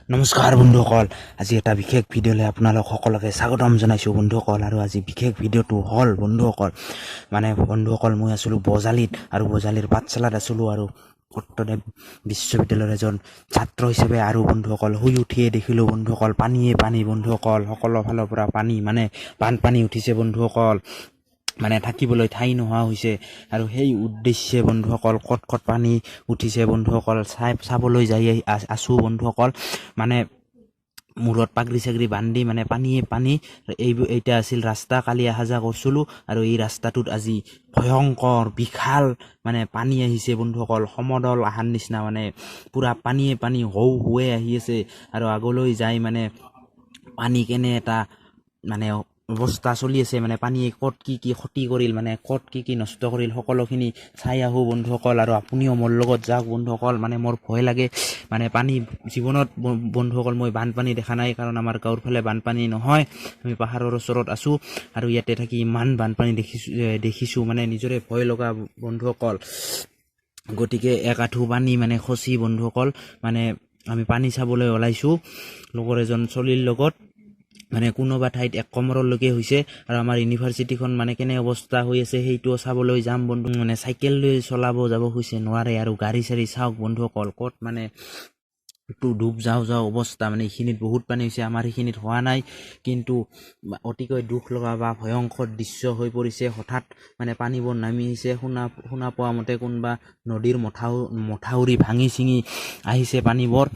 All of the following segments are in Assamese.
নমস্কাৰ বন্ধুসকল, আজি এটা বিশেষ ভিডিঅ'লৈ আপোনালোক সকলোকে স্বাগতম জনাইছোঁ বন্ধুসকল। আৰু আজি বিশেষ ভিডিঅ'টো হ'ল বন্ধুসকল, বন্ধুসকল মই আছিলোঁ বজালীত আৰু বজালীৰ পাঠশালাত আছিলোঁ আৰু ভট্টদেৱ বিশ্ববিদ্যালয়ৰ এজন ছাত্ৰ হিচাপে আৰু বন্ধুসকল শুই উঠিয়ে দেখিলোঁ বন্ধুসকল পানীয়ে পানী বন্ধুসকল, সকলো ফালৰ পৰা পানী বানপানী উঠিছে বন্ধুসকল, থাকিবলৈ ঠাই নোহোৱা হৈছে। আৰু সেই উদ্দেশ্যে বন্ধুসকল কত পানী উঠিছে বন্ধুসকল চাবলৈ যাই আছোঁ বন্ধুসকল। মূৰত পাগৰি চাগৰি বান্ধি পানীয়ে পানী। এইটা আছিল ৰাস্তা, কালি অহা যোৱা কৰিছিলোঁ আৰু এই ৰাস্তাটোত আজি ভয়ংকৰ বিশাল পানী আহিছে বন্ধুসকল, সমদল আহাৰ নিচিনা পুৰা পানীয়ে পানী হুৱে আহি আছে। আৰু আগলৈ যাই পানী কেনে এটা অৱস্থা চলি আছে, পানীয়ে ক'ত কি ক্ষতি কৰিল, ক'ত কি নষ্ট কৰিল, সকলোখিনি চাই আহোঁ বন্ধুসকল। আৰু আপুনিও মোৰ লগত যাওক বন্ধুসকল। মোৰ ভয় লাগে পানী জীৱনত বন্ধুসকল। মই বানপানী দেখা নাই, কাৰণ আমাৰ গাঁৱৰ ফালে বানপানী নহয়, আমি পাহাৰৰ ওচৰত আছোঁ আৰু ইয়াতে থাকি ইমান বানপানী দেখিছোঁ নিজৰে ভয় লগা বন্ধুসকল। গতিকে এক আঁঠু পানী খচি বন্ধুসকল আমি পানী চাবলৈ ওলাইছোঁ লগৰ এজন চলিৰ লগত। কোনোবা ঠাইত এক কমৰলৈকে হৈছে আৰু আমাৰ ইউনিভাৰ্চিটিখন কেনে অৱস্থা হৈ আছে সেইটোও চাবলৈ যাম বন্ধু। চাইকেল লৈ চলাব যাব খুজিছে, নোৱাৰে। আৰু গাড়ী চাড়ী চাওক বন্ধুসকল, ক'ত ডুব যাওঁ অৱস্থা। এইখিনিত বহুত পানী হৈছে, আমাৰ সেইখিনিত হোৱা নাই, কিন্তু অতিকৈ দুখ লগা বা ভয়ংকৰ দৃশ্য হৈ পৰিছে। হঠাৎ পানীবোৰ নামি আহিছে, শুনা পোৱা মতে কোনোবা নদীৰ মথাউৰি ভাঙি চিঙি আহিছে পানীবোৰ।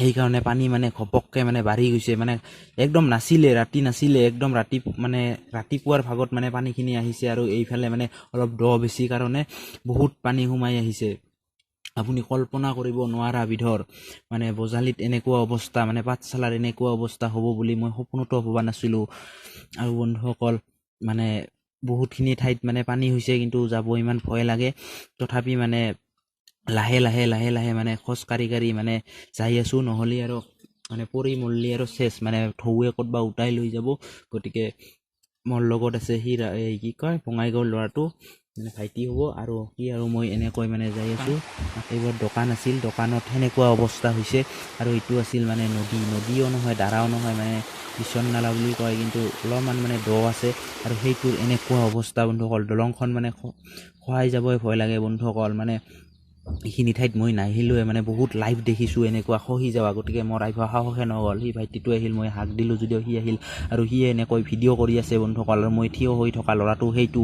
সেইকাৰণে পানী ঘপককৈ বাঢ়ি গৈছে। একদম ৰাতি নাছিলে, একদম ৰাতিপুৱাৰ ভাগত পানীখিনি আহিছে। আৰু এইফালে অলপ দ বেছি কাৰণে বহুত পানী সোমাই আহিছে, আপুনি কল্পনা কৰিব নোৱাৰা বিধৰ। বজালীত এনেকুৱা অৱস্থা, পাঠশালাৰ এনেকুৱা অৱস্থা হ'ব বুলি মই সপোনতো ভবা নাছিলোঁ। আৰু বন্ধুসকল বহুতখিনি ঠাইত পানী হৈছে, কিন্তু যাব ইমান ভয় লাগে। তথাপি লাহে লাহে খোজ কাঢ়ি যাই আছোঁ, নহ'লে আৰু পৰি মৰলি আৰু চেচ ঢৌৱে ক'তবা উটাই লৈ যাব। গতিকে মোৰ লগত আছে সি বঙাইগাঁৱৰ ল'ৰাটো, ভাইটি হ'ব। আৰু মই এনেকৈ যাই আছোঁ। এইবোৰ দোকান আছিল, দোকানত সেনেকুৱা অৱস্থা হৈছে। আৰু এইটো আছিল নদীও নহয়, দাৰাও নহয়, বিচন নালা বুলি কয়, কিন্তু অলপমান দ আছে। আৰু সেইটোৰ এনেকুৱা অৱস্থা বন্ধুসকল, দলংখন খহাই যাবই ভয় লাগে বন্ধুসকল। এইখিনি ঠাইত মই নাহিলোৱে, বহুত লাইভ দেখিছোঁ এনেকুৱা খহি যাৱা। গতিকে মোৰ আহিব সাহসে নহ'ল। সি ভাইটিটো আহিল, মই হাক দিলোঁ যদিও সি আহিল আৰু সিয়ে এনেকৈ ভিডিঅ' কৰি আছে বন্ধুসকল। আৰু মই থিয় হৈ থকা ল'ৰাটো সেইটো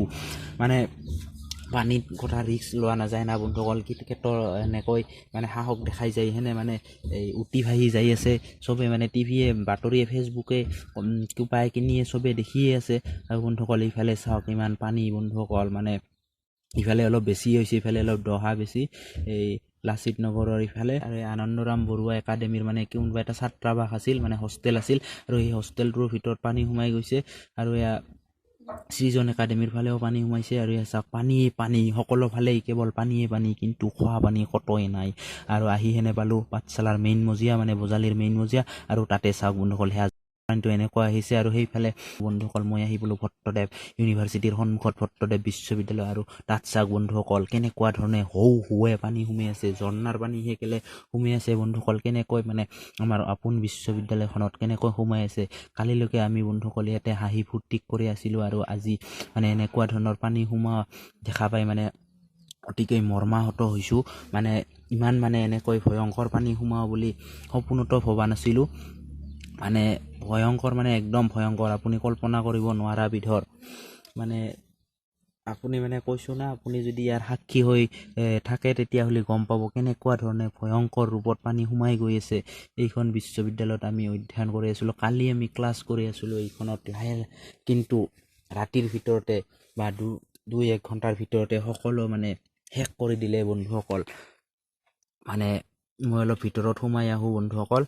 পানীত কথা ৰিস্ক লোৱা নাযায় না বন্ধুসকল। ক্ৰিকেটৰ এনেকৈ সাহস দেখাই যায়, সেনে এই উটি ভাহি যাই আছে চবে। টিভিয়ে বাতৰিয়ে ফেচবুকে কোপাই কিনিয়ে চবে দেখিয়ে আছে। আৰু বন্ধুসকল ইফালে চাওক ইমান পানী বন্ধুসকল, ইফালে অলপ বেছি হৈছে, ইফালে অলপ দহা বেছি। এই লাচিত নগৰৰ ইফালে আৰু আনন্দৰাম বৰুৱা একাডেমীৰ কোনোবা এটা ছাত্ৰাবাস আছিল, হোষ্টেল আছিল। আৰু সেই হোষ্টেলটোৰ ভিতৰত পানী সোমাই গৈছে। আৰু সৃজন একাডেমীৰ ফালেও পানী সোমাইছে। আৰু চাওক পানীয়ে পানী, সকলো ফালেই কেৱল পানীয়ে পানী, কিন্তু খোৱা পানী কতোৱে নাই। আৰু আহি হেনে পালোঁ পাঠশালাৰ মেইন মজিয়া, বজালীৰ মেইন মজিয়া। আৰু তাতে চাওক বন্ধুসকল পানীটো এনেকুৱা আহিছে। আৰু সেইফালে বন্ধুসকল মই আহি বোলো ভট্টদেৱ ইউনিভাৰ্চিটিৰ সন্মুখত, ভট্টদেৱ বিশ্ববিদ্যালয়। আৰু তাত চাওক বন্ধুসকল কেনেকুৱা ধৰণে হুৱে পানী সোমাই আছে, ঝৰ্ণাৰ পানী সেইকেলে সোমাই আছে বন্ধুসকল। কেনেকৈ আমাৰ আপোন বিশ্ববিদ্যালয়খনত কেনেকৈ সোমাই আছে। কালিলৈকে আমি বন্ধুসকল ইয়াতে হাঁহি ফূৰ্তি কৰি আছিলোঁ, আৰু আজি এনেকুৱা ধৰণৰ পানী সোমোৱা দেখা পাই অতিকৈ মৰ্মাহত হৈছোঁ। ইমান এনেকৈ ভয়ংকৰ পানী সোমাওঁ বুলি সপোনতো ভবা নাছিলোঁ। ভয়ংকৰ একদম ভয়ংকৰ, আপুনি কল্পনা কৰিব নোৱাৰা বিধৰ। আপুনি কৈছোঁ না, আপুনি যদি ইয়াৰ সাক্ষী হৈ থাকে তেতিয়াহ'লে গম পাব কেনেকুৱা ধৰণে ভয়ংকৰ ৰূপত পানী সোমাই গৈ আছে। এইখন বিশ্ববিদ্যালয়ত আমি অধ্যয়ন কৰি আছিলোঁ, কালি আমি ক্লাছ কৰি আছিলোঁ এইখনত কিন্তু ৰাতিৰ ভিতৰতে বা 2-1 ঘণ্টাৰ ভিতৰতে সকলো শেষ কৰি দিলে বন্ধুসকল। মই অলপ ভিতৰত সোমাই আহোঁ বন্ধুসকল,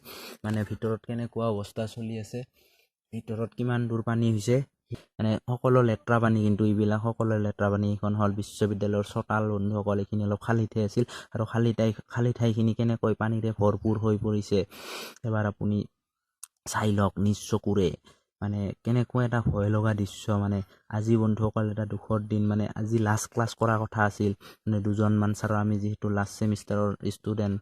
ভিতৰত কেনেকুৱা অৱস্থা চলি আছে, ভিতৰত কিমান দূৰ পানী হৈছে। সকলো লেতেৰা পানী, কিন্তু এইবিলাক সকলো লেতেৰা পানী। এইখন হ'ল বিশ্ববিদ্যালয়ৰ চোতাল বন্ধুসকল। এইখিনি অলপ খালী ঠাই আছিল, আৰু খালী ঠাইখিনি কেনেকৈ পানীৰে ভৰপূৰ হৈ পৰিছে এবাৰ আপুনি চাই লওক নিজ চকুৰে। মানে কেনেকুৱা এটা ভয় লগা দৃশ্য মানে আজি বন্ধুসকল এটা দুখৰ দিন মানে আজি লাষ্ট ক্লাছ কৰাৰ কথা আছিল মানে দুজনমান ছাৰৰ আমি যিহেতু লাষ্ট ছেমিষ্টাৰৰ ষ্টুডেণ্ট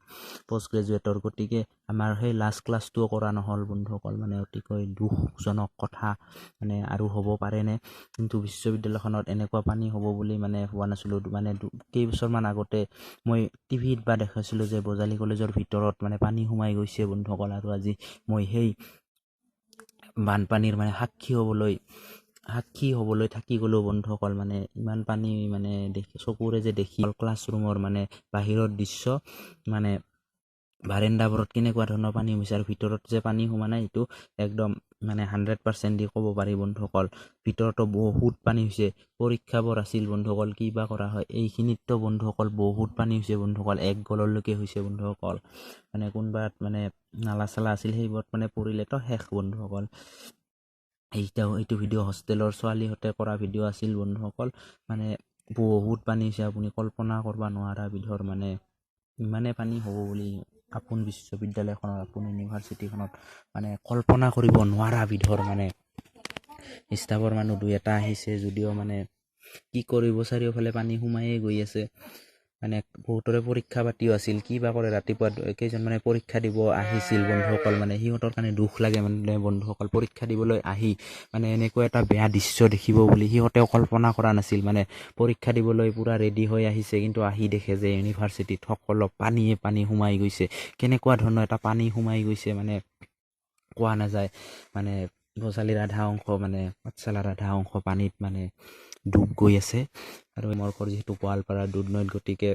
পোষ্ট গ্ৰেজুৱেটৰ গতিকে আমাৰ সেই লাষ্ট ক্লাছটোও কৰা নহ'ল বন্ধুসকল মানে অতিকৈ দুখজনক কথা মানে আৰু হ'ব পাৰেনে কিন্তু বিশ্ববিদ্যালয়খনত এনেকুৱা পানী হ'ব বুলি মানে হোৱা নাছিলোঁ মানে কেইবছৰমান আগতে মই টিভিত বা দেখাইছিলোঁ যে বজালী কলেজৰ ভিতৰত মানে পানী সোমাই গৈছে বন্ধুসকল আৰু আজি মই সেই বানপানীৰ মানে সাক্ষী হ'বলৈ থাকি গ'লো বন্ধুসকল মানে ইমান পানী মানে চকুৰে যে দেখি ক্লাছৰুমৰ মানে বাহিৰৰ দৃশ্য মানে বাৰেণ্ডাবোৰত কেনেকুৱা ধৰণৰ পানী হৈছে আৰু ভিতৰত যে পানী সোমা নাই এইটো একদম মানে 100% দি ক'ব পাৰি বন্ধুসকল ভিতৰতো বহুত পানী হৈছে পৰীক্ষাবোৰ আছিল বন্ধুসকল কি বা কৰা হয় এইখিনিততো বন্ধুসকল বহুত পানী হৈছে বন্ধুসকল 1 গললৈকে হৈছে বন্ধুসকল মানে কোনোবাত মানে নালা চালা আছিল সেইবোৰত মানে পৰিলেতো শেষ বন্ধুসকল এইটো ভিডিঅ' হোষ্টেলৰ ছোৱালীহঁতে কৰা ভিডিঅ' আছিল বন্ধুসকল মানে বহুত পানী হৈছে আপুনি কল্পনা কৰিব নোৱাৰা বিধৰ মানে ইমানে পানী হ'ব বুলি আপোন বিশ্ববিদ্যালয়খনত আপোন ইউনিভাৰ্চিটিখনত মানে কল্পনা কৰিব নোৱাৰা বিধৰ মানে ষ্টাফৰ মানুহ 2-এটা আহিছে যদিও মানে কি কৰিব চাৰিওফালে পানী সোমায়ে গৈ আছে মানে বহুতৰে পৰীক্ষা পাতিও আছিল কি বা কৰে ৰাতিপুৱা কেইজন মানে পৰীক্ষা দিব আহিছিল বন্ধুসকল মানে সিহঁতৰ কাৰণে দুখ লাগে মানে বন্ধুসকল পৰীক্ষা দিবলৈ আহি মানে এনেকুৱা এটা বেয়া দৃশ্য দেখিব বুলি সিহঁতেও কল্পনা কৰা নাছিল মানে পৰীক্ষা দিবলৈ পুৰা ৰেডি হৈ আহিছে কিন্তু আহি দেখে যে ইউনিভাৰ্চিটিত সকলো পানী সোমাই গৈছে কেনেকুৱা ধৰণৰ এটা পানী সোমাই গৈছে মানে কোৱা নাযায় মানে বজালীৰ আধা অংশ মানে পাঠশালাৰ আধা অংশ পানীত মানে ডুব গৈ আছে আৰু মোৰ ঘৰ যিহেতু গোৱালপাৰা দুধনৈত গতিকে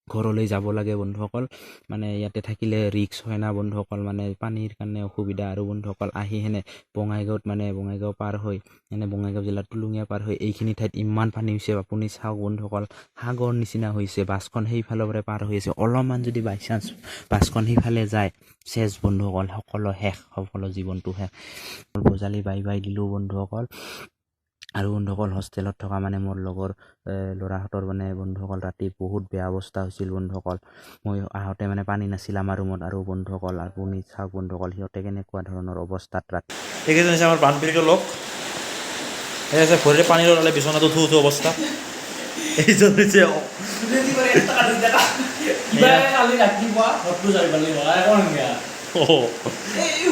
ঘৰলৈ যাব লাগে বন্ধুসকল মানে ইয়াতে থাকিলে ৰিক্স হয় না বন্ধুসকল মানে পানীৰ কাৰণে অসুবিধা আৰু বন্ধুসকল আহি হেনে বঙাইগাঁও পাৰ হৈ মানে বঙাইগাঁও জিলাৰ টুলুঙীয়া পাৰ হৈ এইখিনি ঠাইত ইমান পানী হৈছে আপুনি চাওক বন্ধুসকল সাগৰ নিচিনা হৈছে বাছখন সেইফালৰ পৰা পাৰ হৈ আছে অলপমান যদি বাই চান্স বাছখন সেইফালে যায় চেছ বন্ধুসকল সকলো জীৱনটো শেষ বজালি বাই দিলোঁ বন্ধুসকল আৰু বন্ধুসকল হোষ্টেলত থকা মানে মোৰ লগৰ ল'ৰাহঁতৰ মানে বন্ধুসকল ৰাতি বহুত বেয়া অৱস্থা হৈছিল বন্ধুসকল মই আহোঁতে মানে পানী নাছিল আমাৰ ৰুমত আৰু বন্ধুসকল আপুনি চাওক বন্ধুসকল সিহঁতে কেনেকুৱা ধৰণৰ অৱস্থাত ৰাতি এইকেইজন হৈছে আমাৰ বানপীড়িত লোক এই আছে ভৰিৰে পানী ল'লে বিচনাত উঠো অৱস্থা এইজন হৈছে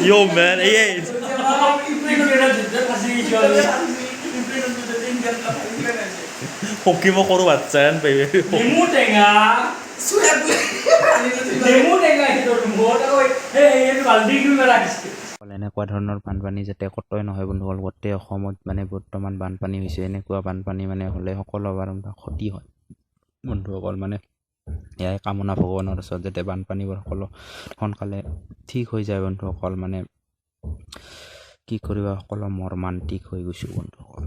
Yo man, hey. Hoki mau koru bacaan, baby. Demu tengah. Demu tengah itu remote. Hey, ini baldi itu merah. এনেকুৱা ধৰণৰ বানপানী যাতে কতই নহয় বন্ধুসকল গোটেই অসমত মানে বৰ্তমান বানপানী হৈছে এনেকুৱা বানপানী মানে হ'লে সকলো ক্ষতি হয় বন্ধুসকল মানে এয়াই কামনা ভগৱানৰ ওচৰত যাতে বানপানীবোৰ সকলো সোনকালে ঠিক হৈ যায় বন্ধুসকল মানে কি কৰিবা সকলো মৰ্মান্তিক হৈ গৈছোঁ বন্ধুসকল